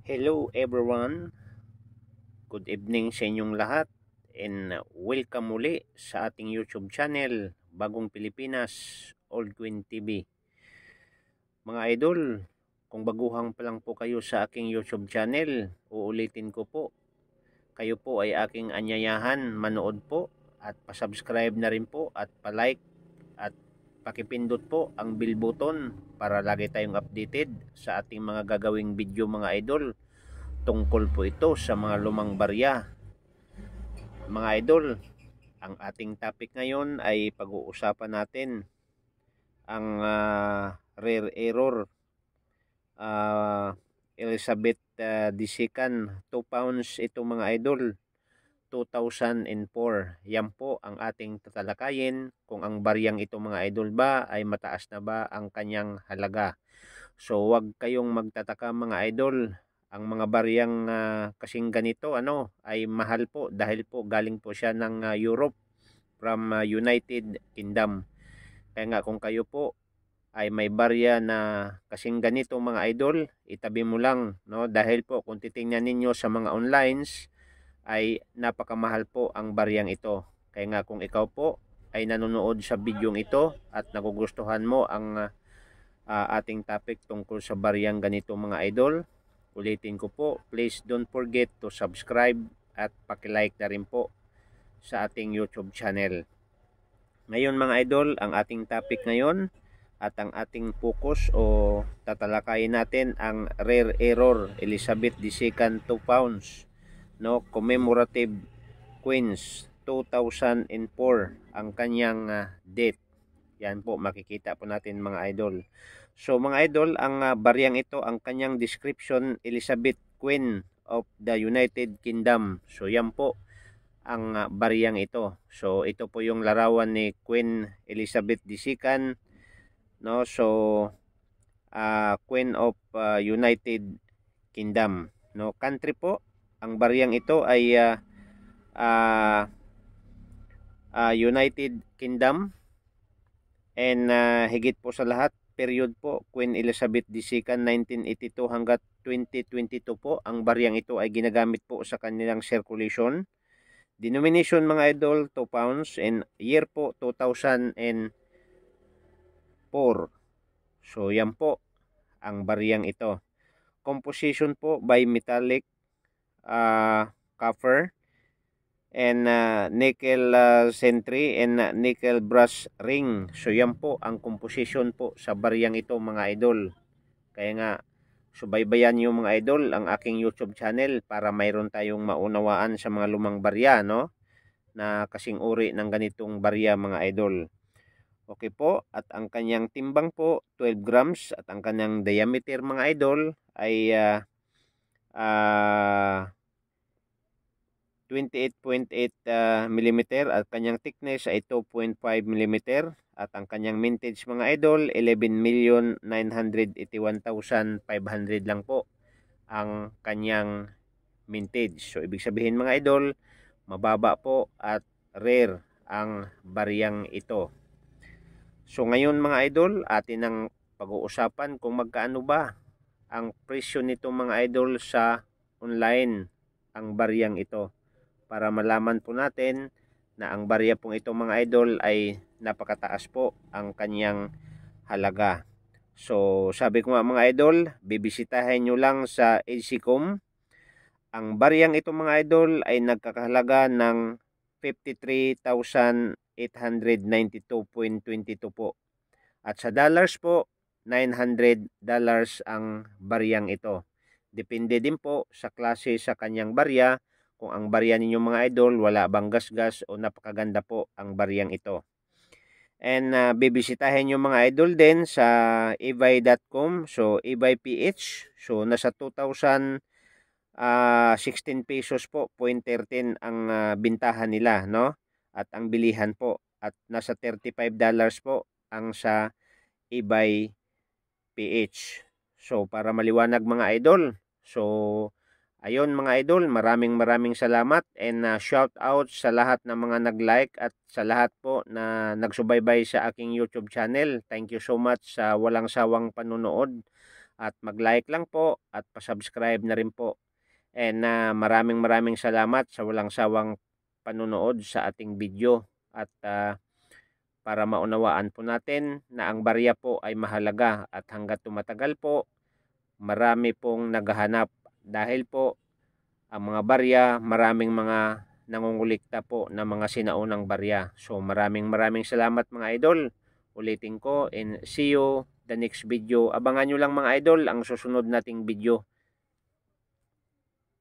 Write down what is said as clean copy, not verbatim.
Hello everyone, good evening sa inyong lahat and welcome muli sa ating YouTube channel, Bagong Pilipinas, Old Queen TV. Mga idol, kung baguhang pa lang po kayo sa aking YouTube channel, uulitin ko po, kayo po ay aking anyayahan manood po at pasubscribe na rin po at palike at pakipindot po ang bell button para lagi tayong updated sa ating mga gagawing video mga idol. Tungkol po ito sa mga lumang barya. Mga idol, ang ating topic ngayon ay pag-uusapan natin ang rare error Elizabeth Disikan 2 pounds ito mga idol, 2004. Yan po ang ating tatalakayin kung ang baryang ito mga idol ba ay mataas na ba ang kanyang halaga. So wag kayong magtataka mga idol, ang mga baryang kasing ganito ay mahal po dahil po galing po siya ng Europe, from United Kingdom. Kaya nga kung kayo po ay may barya na kasing ganito mga idol, itabi mo lang, no, dahil po kung titingnan ninyo sa mga onlines ay napakamahal po ang baryang ito. Kaya nga kung ikaw po ay nanonood sa bidyong ito at nagugustuhan mo ang ating topic tungkol sa baryang ganito mga idol, ulitin ko po, please don't forget to subscribe at pakilike na rin po sa ating YouTube channel. Ngayon mga idol, ang ating topic ngayon at ang ating focus o tatalakayin natin ang rare error Elizabeth II 2 pounds, no, commemorative Queens 2004 ang kanyang date. Yan po, makikita po natin mga idol. So mga idol, ang baryang ito, ang kanyang description, Elizabeth Queen of the United Kingdom. So yan po ang baryang ito. So ito po yung larawan ni Queen Elizabeth II, no? So Queen of United Kingdom, no? Country po, ang baryang ito ay United Kingdom. And higit po sa lahat, period po, Queen Elizabeth II 1982 hanggat 2022 po, ang baryang ito ay ginagamit po sa kanilang circulation. Denomination mga idol, 2 pounds, and year po 2004. So yan po ang baryang ito. Composition po by metallic copper and nickel sentry and nickel brass ring. So yan po ang composition po sa baryang ito mga idol. Kaya nga subaybayan niyo mga idol ang aking YouTube channel para mayroon tayong maunawaan sa mga lumang barya, no, na kasing uri ng ganitong barya mga idol. Okay po, at ang kanyang timbang po 12 grams at ang kanyang diameter mga idol ay 28.8 mm at kanyang thickness ay 2.5 mm at ang kanyang mintage mga idol 11,981,500 lang po ang kanyang mintage. So ibig sabihin mga idol, mababa po at rare ang baryang ito. So ngayon mga idol, atin ang pag-uusapan kung magkaano ba ang presyo nito mga idol sa online, ang baryang ito, para malaman po natin na ang barya pong ito mga idol ay napakataas po ang kanyang halaga. So sabi ko nga mga idol, bibisitahin nyo lang sa HCCom. Ang baryang ito mga idol ay nagkakahalaga ng 53,892.22 po. At sa dollars po, $900 ang baryang ito. Depende din po sa klase sa kanyang barya. Kung ang barya ninyo mga idol, wala bang gasgas o napakaganda po ang baryang ito. And bibisitahin nyo mga idol din sa ebay.com. So ebay PH. So nasa 2,016 pesos po, 0.13 ang bintahan nila, no? At ang bilihan po. At nasa $35 po ang sa ebay PH. So para maliwanag mga idol. So ayun mga idol, maraming salamat and shout out sa lahat ng mga nag-like at sa lahat po na nagsubaybay sa aking YouTube channel. Thank you so much sa walang sawang panonood at mag-like lang po at pa-subscribe na rin po. And maraming salamat sa walang sawang panunood sa ating video at para maunawaan po natin na ang barya po ay mahalaga at hanggat tumatagal po, marami pong naghahanap dahil po ang mga barya, maraming mga nangungulikta po ng mga sinaunang barya. So maraming salamat mga idol. Ulitin ko and see you the next video. Abangan nyo lang mga idol ang susunod nating video